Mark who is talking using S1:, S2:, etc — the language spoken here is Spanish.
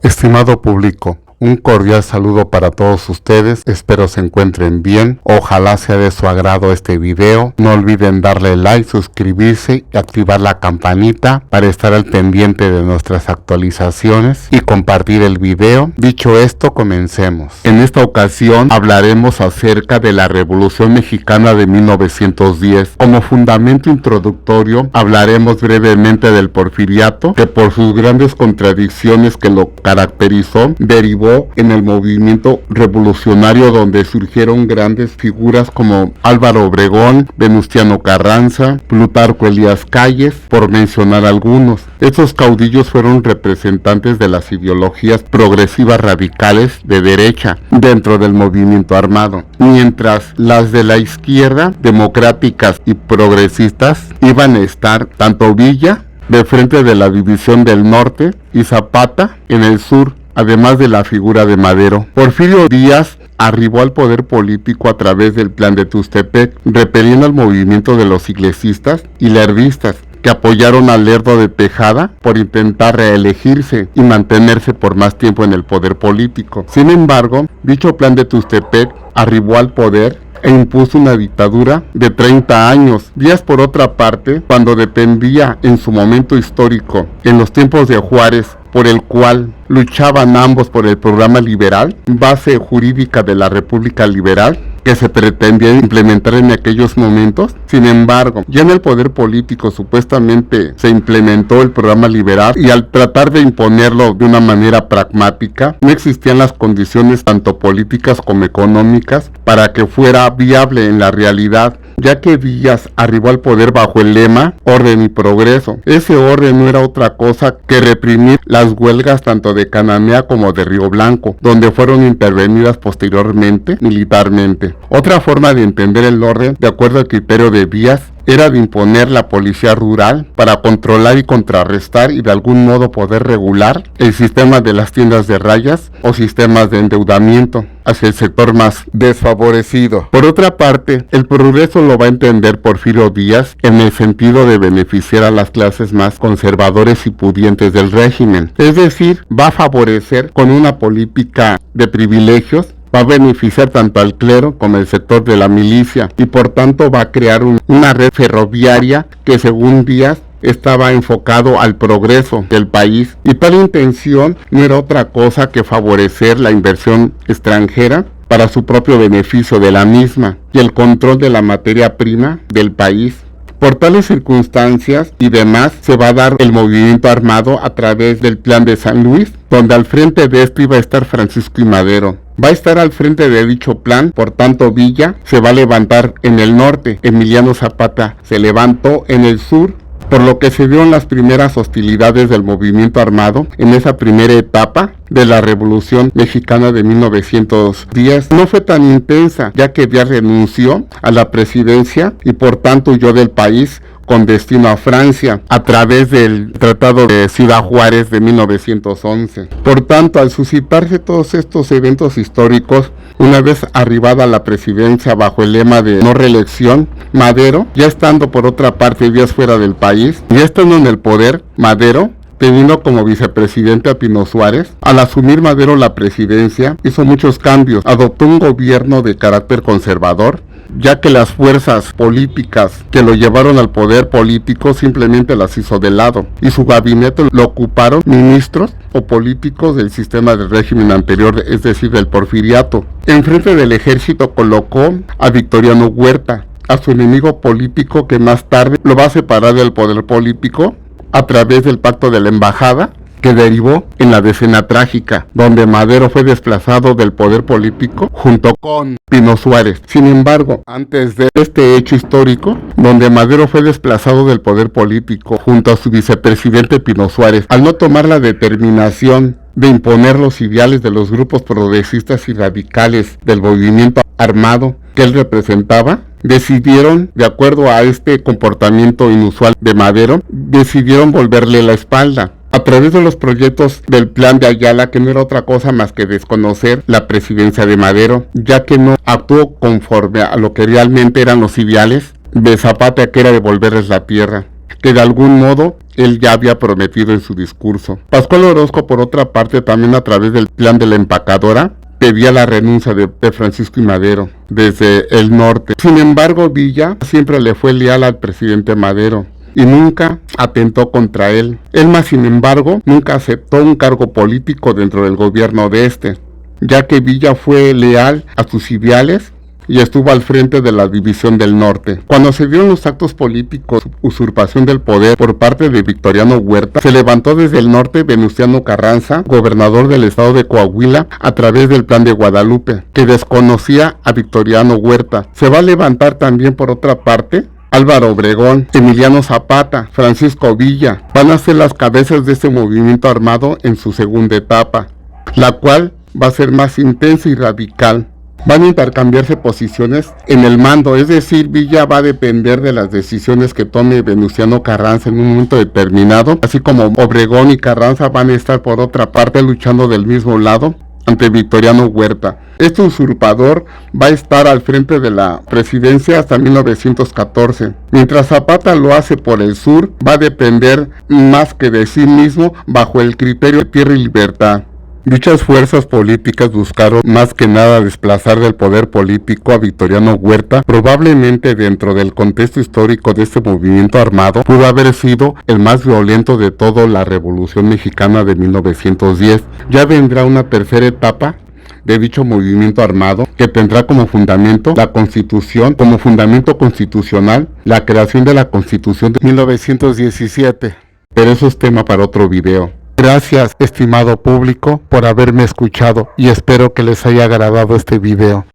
S1: Estimado público, un cordial saludo para todos ustedes, espero se encuentren bien, ojalá sea de su agrado este video, no olviden darle like, suscribirse y activar la campanita para estar al pendiente de nuestras actualizaciones y compartir el video. Dicho esto, comencemos. En esta ocasión hablaremos acerca de la Revolución Mexicana de 1910. Como fundamento introductorio hablaremos brevemente del Porfiriato, que por sus grandes contradicciones que lo caracterizó, derivó en el movimiento revolucionario donde surgieron grandes figuras como Álvaro Obregón, Venustiano Carranza, Plutarco Elías Calles, por mencionar algunos. Estos caudillos fueron representantes de las ideologías progresivas radicales de derecha dentro del movimiento armado, mientras las de la izquierda, democráticas y progresistas, iban a estar tanto Villa, de frente de la División del Norte, y Zapata en el sur, además de la figura de Madero. Porfirio Díaz arribó al poder político a través del Plan de Tuxtepec, repeliendo al movimiento de los iglesistas y lervistas, que apoyaron a Lerdo de Tejada por intentar reelegirse y mantenerse por más tiempo en el poder político. Sin embargo, dicho Plan de Tuxtepec arribó al poder e impuso una dictadura de 30 años. Díaz, por otra parte, cuando dependía en su momento histórico, en los tiempos de Juárez, por el cual luchaban ambos por el programa liberal, base jurídica de la República Liberal, que se pretendía implementar en aquellos momentos. Sin embargo, ya en el poder político supuestamente se implementó el programa liberal y al tratar de imponerlo de una manera pragmática, no existían las condiciones tanto políticas como económicas para que fuera viable en la realidad, ya que Díaz arribó al poder bajo el lema orden y progreso. Ese orden no era otra cosa que reprimir las huelgas tanto de Cananea como de Río Blanco, donde fueron intervenidas posteriormente militarmente. Otra forma de entender el orden, de acuerdo al criterio de Díaz, era de imponer la policía rural para controlar y contrarrestar y de algún modo poder regular el sistema de las tiendas de rayas o sistemas de endeudamiento hacia el sector más desfavorecido. Por otra parte, el progreso lo va a entender Porfirio Díaz en el sentido de beneficiar a las clases más conservadores y pudientes del régimen. Es decir, va a favorecer con una política de privilegios, va a beneficiar tanto al clero como al sector de la milicia y por tanto va a crear una red ferroviaria que según Díaz estaba enfocado al progreso del país, y tal intención no era otra cosa que favorecer la inversión extranjera para su propio beneficio de la misma y el control de la materia prima del país. Por tales circunstancias y demás se va a dar el movimiento armado a través del Plan de San Luis, donde al frente de esto iba a estar Francisco I. Madero. Va a estar al frente de dicho plan, por tanto Villa se va a levantar en el norte, Emiliano Zapata se levantó en el sur, por lo que se dieron las primeras hostilidades del movimiento armado en esa primera etapa de la Revolución Mexicana de 1910. No fue tan intensa, ya que Díaz renunció a la presidencia y por tanto huyó del país con destino a Francia, a través del Tratado de Ciudad Juárez de 1911. Por tanto, al suscitarse todos estos eventos históricos, una vez arribada a la presidencia bajo el lema de no reelección, Madero, ya estando por otra parte Díaz fuera del país, ya estando en el poder, Madero, teniendo como vicepresidente a Pino Suárez, al asumir Madero la presidencia, hizo muchos cambios, adoptó un gobierno de carácter conservador, ya que las fuerzas políticas que lo llevaron al poder político simplemente las hizo de lado, y su gabinete lo ocuparon ministros o políticos del sistema del régimen anterior, es decir, del Porfiriato. Enfrente del ejército colocó a Victoriano Huerta, a su enemigo político que más tarde lo va a separar del poder político a través del pacto de la embajada, que derivó en la Decena Trágica, donde Madero fue desplazado del poder político junto con Pino Suárez. Sin embargo, antes de este hecho histórico, donde Madero fue desplazado del poder político junto a su vicepresidente Pino Suárez, al no tomar la determinación de imponer los ideales de los grupos progresistas y radicales del movimiento armado que él representaba, decidieron, de acuerdo a este comportamiento inusual de Madero, decidieron volverle la espalda. A través de los proyectos del Plan de Ayala, que no era otra cosa más que desconocer la presidencia de Madero, ya que no actuó conforme a lo que realmente eran los ideales de Zapata, que era devolverles la tierra, que de algún modo él ya había prometido en su discurso. Pascual Orozco, por otra parte, también a través del plan de la empacadora, pedía la renuncia de Francisco I. Madero desde el norte. Sin embargo, Villa siempre le fue leal al presidente Madero y nunca atentó contra él. Él más, sin embargo, nunca aceptó un cargo político dentro del gobierno de este, ya que Villa fue leal a sus ideales y estuvo al frente de la división del norte. Cuando se dieron los actos políticos, usurpación del poder por parte de Victoriano Huerta, se levantó desde el norte Venustiano Carranza, gobernador del estado de Coahuila, a través del Plan de Guadalupe, que desconocía a Victoriano Huerta. Se va a levantar también, por otra parte, Álvaro Obregón, Emiliano Zapata, Francisco Villa, van a ser las cabezas de este movimiento armado en su segunda etapa, la cual va a ser más intensa y radical. Van a intercambiarse posiciones en el mando, es decir, Villa va a depender de las decisiones que tome Venustiano Carranza en un momento determinado, así como Obregón y Carranza van a estar por otra parte luchando del mismo lado ante Victoriano Huerta. Este usurpador va a estar al frente de la presidencia hasta 1914. Mientras Zapata lo hace por el sur, va a depender más que de sí mismo bajo el criterio de tierra y libertad. Dichas fuerzas políticas buscaron más que nada desplazar del poder político a Victoriano Huerta. Probablemente dentro del contexto histórico de este movimiento armado pudo haber sido el más violento de toda la Revolución Mexicana de 1910. Ya vendrá una tercera etapa de dicho movimiento armado que tendrá como fundamento la Constitución, como fundamento constitucional, la creación de la Constitución de 1917. Pero eso es tema para otro video. Gracias, estimado público, por haberme escuchado y espero que les haya agradado este video.